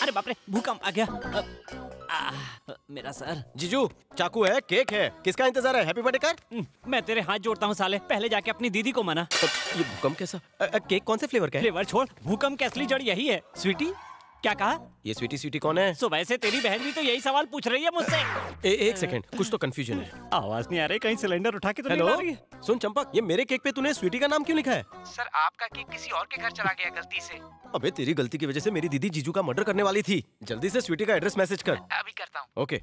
अरे बाप रे, भूकंप आ गया। मेरा सर। जीजू, चाकू है, केक है, किसका इंतजार है? हैप्पी बर्थडे कर। मैं तेरे हाथ जोड़ता हूँ साले, पहले जाके अपनी दीदी को मना। ये भूकंप कैसा? केक कौन से फ्लेवर का है? फ्लेवर छोड़, भूकंप की असली जड़ यही है। स्वीटी? क्या कहा? ये स्वीटी स्वीटी कौन है? सुबह से तेरी बहन भी तो यही सवाल पूछ रही है मुझसे। एक सेकंड, कुछ तो कंफ्यूजन है। आवाज नहीं आ रही, कहीं सिलेंडर उठा के तो नहीं ला रही है? सुन चंपक, ये मेरे केक पे तूने स्वीटी का नाम क्यों लिखा है? सर आपका केक किसी और के घर चला गया गलती से। अबे तेरी गलती की वजह से मेरी दीदी जीजू का मर्डर करने वाली थी। जल्दी से स्वीटी का एड्रेस मैसेज कर। अभी करता हूँ। ओके।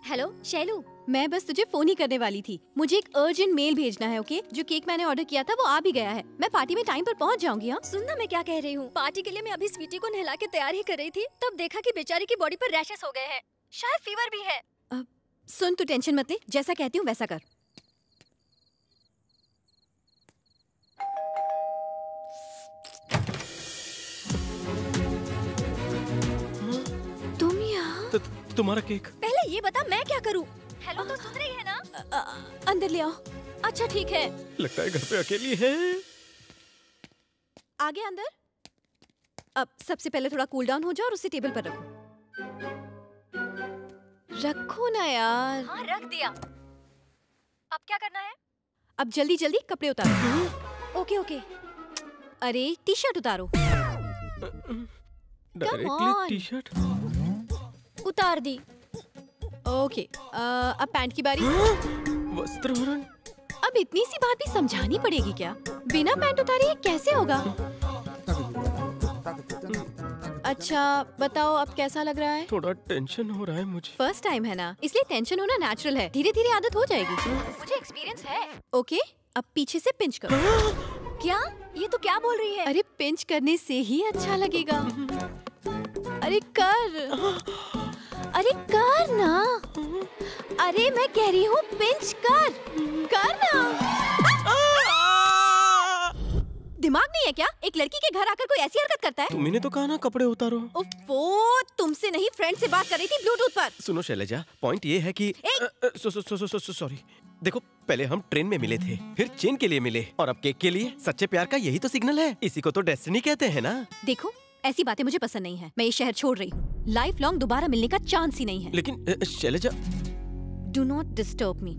हेलो शैलू, मैं बस तुझे फोन ही करने वाली थी। मुझे एक अर्जेंट मेल भेजना है, ओके? जो केक मैंने ऑर्डर किया था वो आ भी गया है। मैं पार्टी में टाइम पर पहुंच जाऊंगी। हाँ सुनना, मैं क्या कह रही हूँ। पार्टी के लिए मैं अभी स्वीटी को नहला के तैयार ही कर रही थी, तब देखा कि बेचारी की बॉडी पर रैशेस हो गए हैं, शायद फीवर भी है। सुन, तू टेंशन मत ले, जैसा कहती हूँ वैसा कर। तुम यहाँ? तुम्हारा केक। पहले ये बता मैं क्या करूँ? हेलो तो सुन रही है ना? अंदर ले आओ। अच्छा ठीक है। लगता है घर पे अकेली है। आगे अंदर। अब सबसे पहले थोड़ा कूल डाउन हो जाओ और उसे टेबल पर रखो। रखो ना यार। हाँ रख दिया। अब क्या करना है? अब जल्दी जल्दी कपड़े उतारो। Okay okay. अरे टी शर्ट उतारो। डायरेक्टली टी शर्ट उतार दी। ओके, अब पैंट की बारी। वस्त्रहरण। अब इतनी सी बात भी समझानी पड़ेगी क्या? बिना पैंट उतारे ये कैसे होगा? अच्छा बताओ, अब कैसा लग रहा है? थोड़ा टेंशन हो रहा है मुझे। फर्स्ट टाइम है ना, इसलिए टेंशन होना नेचुरल है। धीरे धीरे आदत हो जाएगी। मुझे एक्सपीरियंस है। ओके, अब पीछे से पिंच करो। क्या? ये तो क्या बोल रही है? अरे पिंच करने से ही अच्छा लगेगा। अरे कर, अरे कर ना। अरे मैं कह रही हूँ पिंच कर, कर ना। दिमाग नहीं है क्या? एक लड़की के घर आकर कोई ऐसी हरकत करता है? तुमने तो कहा ना कपड़े उतारो। वो तुमसे नहीं, फ्रेंड से बात कर रही थी ब्लूटूथ पर। सुनो शैलजा, पॉइंट ये है कि सॉरी। देखो, पहले हम ट्रेन में मिले थे, फिर चेन के लिए मिले, और अब केक के लिए। सच्चे प्यार का यही तो सिग्नल है। इसी को तो डेस्टिनी कहते हैं ना। देखो, ऐसी बातें मुझे पसंद नहीं है। मैं ये शहर छोड़ रही हूँ। लाइफ लॉन्ग दोबारा मिलने का चांस ही नहीं है। लेकिन Shailaja, do not disturb me.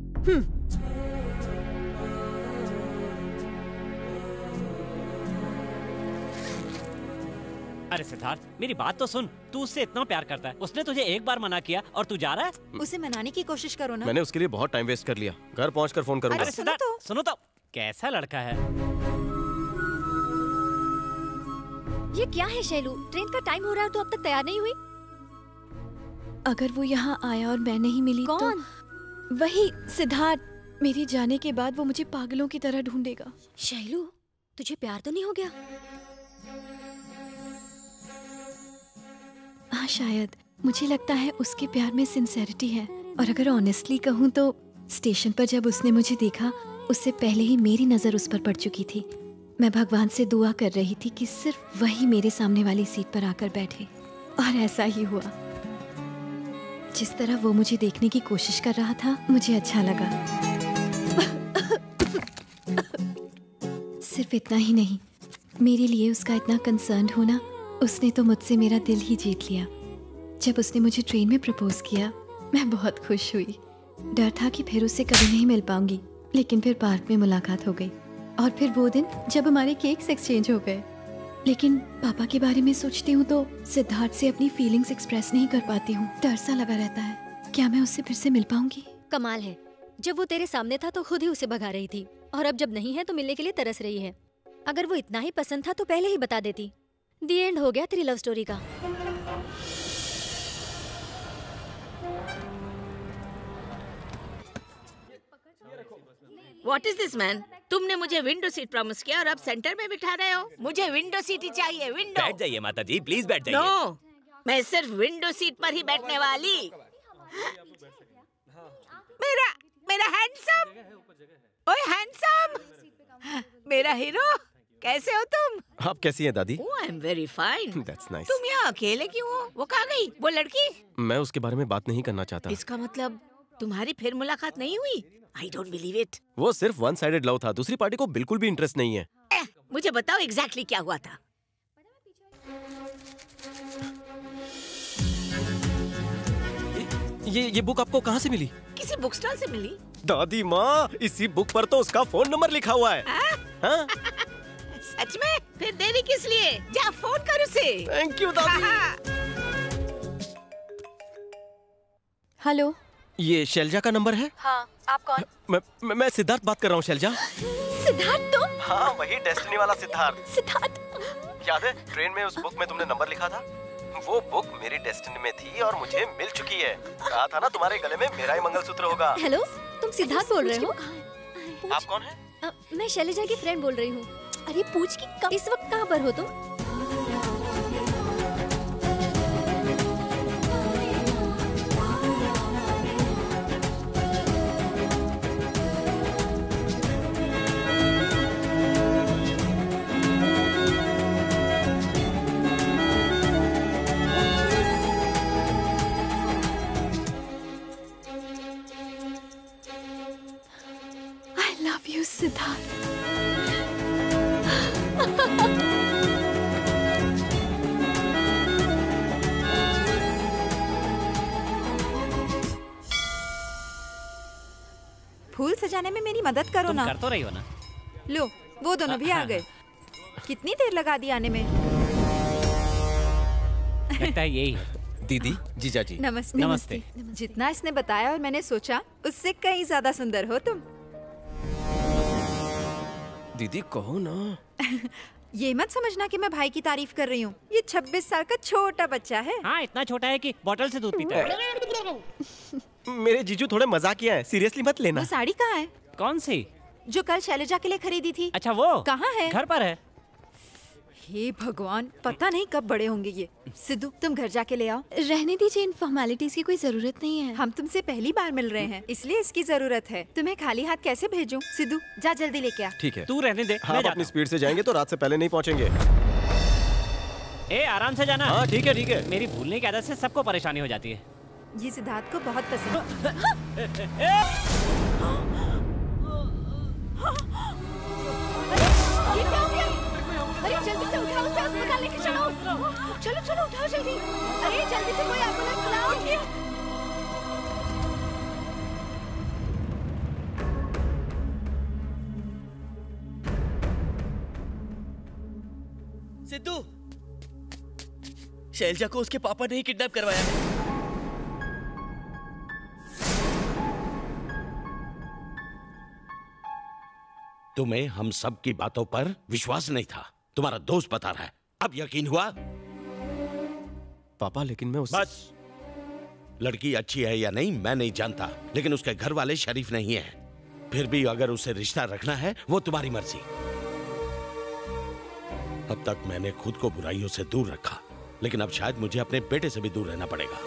अरे सिद्धार्थ, मेरी बात तो सुन। तू उससे इतना प्यार करता है, उसने तुझे एक बार मना किया और तू जा रहा है? उसे मनाने की कोशिश करो ना। मैंने उसके लिए बहुत टाइम वेस्ट कर लिया। घर पहुंचकर फोन करूंगा। अरे सिद्धार्थ, सुनो तो, कैसा लड़का है। ये क्या है शैलू? ट्रेन का टाइम हो रहा है तो अब तक तैयार नहीं हुई? अगर वो यहाँ आया और मैं नहीं मिली कौन? तो वही सिद्धार्थ। मेरे जाने के बाद वो मुझे पागलों की तरह ढूंढेगा। शैलू, तुझे प्यार तो नहीं हो गया? हाँ शायद। मुझे लगता है उसके प्यार में सिंसेरिटी है। और अगर ऑनेस्टली कहूँ तो स्टेशन पर जब उसने मुझे देखा, उससे पहले ही मेरी नजर उस पर पड़ चुकी थी। मैं भगवान से दुआ कर रही थी कि सिर्फ वही मेरे सामने वाली सीट पर आकर बैठे, और ऐसा ही हुआ। जिस तरह वो मुझे देखने की कोशिश कर रहा था, मुझे अच्छा लगा। सिर्फ इतना ही नहीं, मेरे लिए उसका इतना कंसर्न होना, उसने तो मुझसे मेरा दिल ही जीत लिया। जब उसने मुझे ट्रेन में प्रपोज किया, मैं बहुत खुश हुई। डर था कि फिर उससे कभी नहीं मिल पाऊंगी, लेकिन फिर पार्क में मुलाकात हो गई। और फिर वो दिन जब हमारे केक्स एक्सचेंज हो गए। लेकिन पापा के बारे में सोचती हूँ तो सिद्धार्थ से अपनी फीलिंग्स एक्सप्रेस नहीं कर पाती हूँ। डर सा लगा रहता है, क्या मैं उससे फिर से मिल पाऊंगी? कमाल है, जब वो तेरे सामने था तो खुद ही उसे भगा रही थी, और अब जब नहीं है तो मिलने के लिए तरस रही है। अगर वो इतना ही पसंद था तो पहले ही बता देती। दी एंड हो गया तेरी लव स्टोरी का। What is this man? तुमने मुझे विंडो सीट प्रॉमिस किया और अब सेंटर में बिठा रहे हो। मुझे विंडो सीट ही चाहिए। विंडो। बैठ जाइए माता जी, प्लीज बैठ जाइए। नो, मैं सिर्फ विंडो सीट पर ही बैठने वाली। मेरा हैंडसम, ओए हैंडसम, मेरा हीरो, कैसे हो तुम? आप कैसी हैं दादी? I am very fine. That's nice. तुम यहाँ अकेले क्यों हो? वो कहाँ गई? वो लड़की? मैं उसके बारे में बात नहीं करना चाहता। इसका मतलब तुम्हारी फिर मुलाकात नहीं हुई? I don't believe it. वो सिर्फ वन साइडेड लव था, दूसरी पार्टी को बिल्कुल भी इंटरेस्ट नहीं है। मुझे बताओ एग्जैक्टली क्या हुआ था। ये बुक आपको कहाँ से मिली? किसी बुक स्टॉल से मिली। दादी माँ, इसी बुक पर तो उसका फोन नंबर लिखा हुआ है। हाँ? सच में? फिर देरी किस लिए? जा फोन कर उसे। थैंक यू दादी। हेलो, ये शैलजा का नंबर है? हाँ, आप कौन? मैं सिद्धार्थ बात कर रहा हूँ। शैलजा? सिद्धार्थ तुम? हाँ, वही डेस्टिनी वाला सिद्धार्थ। सिद्धार्थ, याद है ट्रेन में उस बुक में तुमने नंबर लिखा था? वो बुक मेरी डेस्टिनी में थी और मुझे मिल चुकी है। कहा था ना तुम्हारे गले में मेरा ही मंगलसूत्र होगा। हेलो, तुम सिद्धार्थ बोल रहे हो? आप कौन है? मैं शैलजा की फ्रेंड बोल रही हूँ। अरे पूछ कि इस वक्त कहाँ पर हो तुम? I love you, Siddharth. फूल सजाने में मेरी मदद करो तुम ना। कर तो रही हो ना। लो, वो दोनों भी आ गए। कितनी देर लगा दी आने में? लगता है यही है। दीदी, जीजा जी। नमस्ते। नमस्ते। जितना इसने बताया और मैंने सोचा उससे कहीं ज्यादा सुंदर हो तुम। दीदी कहो ना। ये मत समझना कि मैं भाई की तारीफ कर रही हूँ। ये 26 साल का छोटा बच्चा है। हाँ, इतना छोटा है कि बोतल से दूध पीता है। मेरे जीजू थोड़े मजाकिया हैं, सीरियसली मत लेना। वो साड़ी कहाँ है कौन सी? जो कल शैलजा के लिए खरीदी थी? अच्छा वो कहाँ है? घर पर है। हे भगवान, पता नहीं कब बड़े होंगे ये। सिद्धू, तुम घर जाके ले आओ। रहने दीजिए, इन फॉर्मेलिटीज की कोई जरूरत नहीं है। हम तुमसे पहली बार मिल रहे हैं, इसलिए इसकी जरूरत है। तुम्हें खाली हाथ कैसे भेजूं? सिद्धू, जा जल्दी लेके आ। ठीक है। तू रहने दे, हाँ, मैं आप जाता अपनी हूँ। स्पीड से जाएंगे तो रात से पहले नहीं पहुँचेंगे। ए, आराम से जाना। हाँ ठीक है ठीक है। मेरी भूलने की आदत से सबको परेशानी हो जाती है। ये सिद्धार्थ को बहुत पसंद है। ये क्या हो गया? अरे जल्दी से उठाओ, उसे अस्पताल लेके चलो। चलो चलो उठाओ जल्दी। अरे जल्दी से कोई एम्बुलेंस बुलाओ। सिद्धू, शैलजा को उसके पापा ने ही किडनैप करवाया है। तुम्हें हम सब की बातों पर विश्वास नहीं था। तुम्हारा दोस्त बता रहा है, अब यकीन हुआ? पापा लेकिन मैं बस, लड़की अच्छी है या नहीं मैं नहीं जानता, लेकिन उसके घर वाले शरीफ नहीं है। फिर भी अगर उसे रिश्ता रखना है वो तुम्हारी मर्जी। अब तक मैंने खुद को बुराइयों से दूर रखा, लेकिन अब शायद मुझे अपने बेटे से भी दूर रहना पड़ेगा।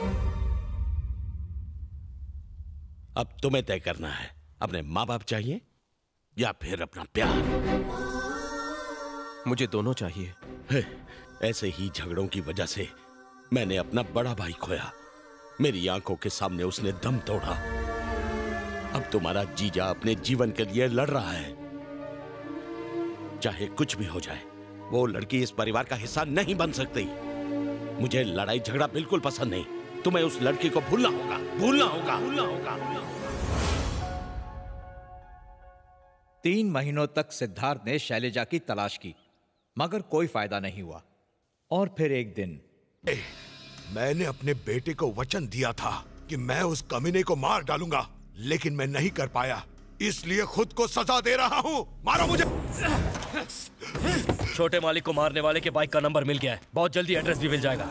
अब तुम्हें तय करना है, अपने माँ बाप चाहिए या फिर अपना प्यार। मुझे दोनों चाहिए। ऐसे ही झगड़ों की वजह से मैंने अपना बड़ा भाई खोया। मेरी आंखों के सामने उसने दम तोड़ा। अब तुम्हारा जीजा अपने जीवन के लिए लड़ रहा है। चाहे कुछ भी हो जाए, वो लड़की इस परिवार का हिस्सा नहीं बन सकती। मुझे लड़ाई झगड़ा बिल्कुल पसंद नहीं। तुम्हें उस लड़की को भूलना होगा, भूलना होगा, भूलना होगा। 3 महीनों तक सिद्धार्थ ने शैलजा की तलाश की, मगर कोई फायदा नहीं हुआ। और फिर एक दिन मैंने अपने बेटे को वचन दिया था कि मैं उस कमीने को मार डालूंगा, लेकिन मैं नहीं कर पाया, इसलिए खुद को सजा दे रहा हूँ। मारो मुझे। छोटे मालिक को मारने वाले के बाइक का नंबर मिल गया है। बहुत जल्दी एड्रेस भी मिल जाएगा।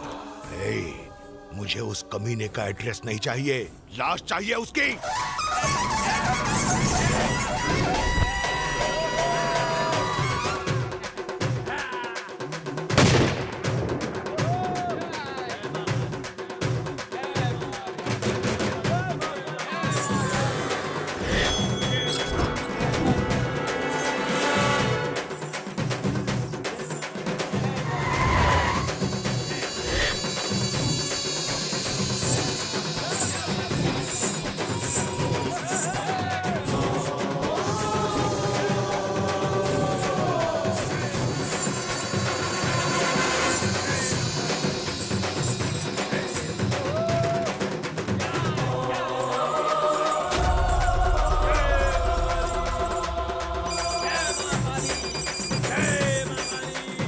मुझे उस कमीने का एड्रेस नहीं चाहिए, लाश चाहिए उसकी।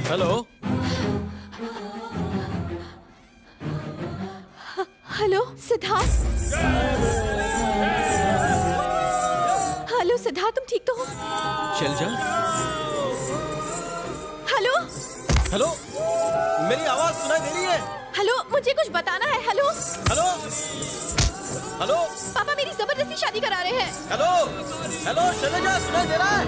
Hello hello Siddharth. Hello Siddharth, तुम ठीक तो हो? शैलजा। हेलो हेलो, मेरी आवाज सुनाई दे रही है? हेलो, मुझे कुछ बताना है। हेलो हेलो हेलो, पापा मेरी जबरदस्ती शादी करा रहे हैं। हेलो हेलो, शैलजा सुनाई दे रहा है?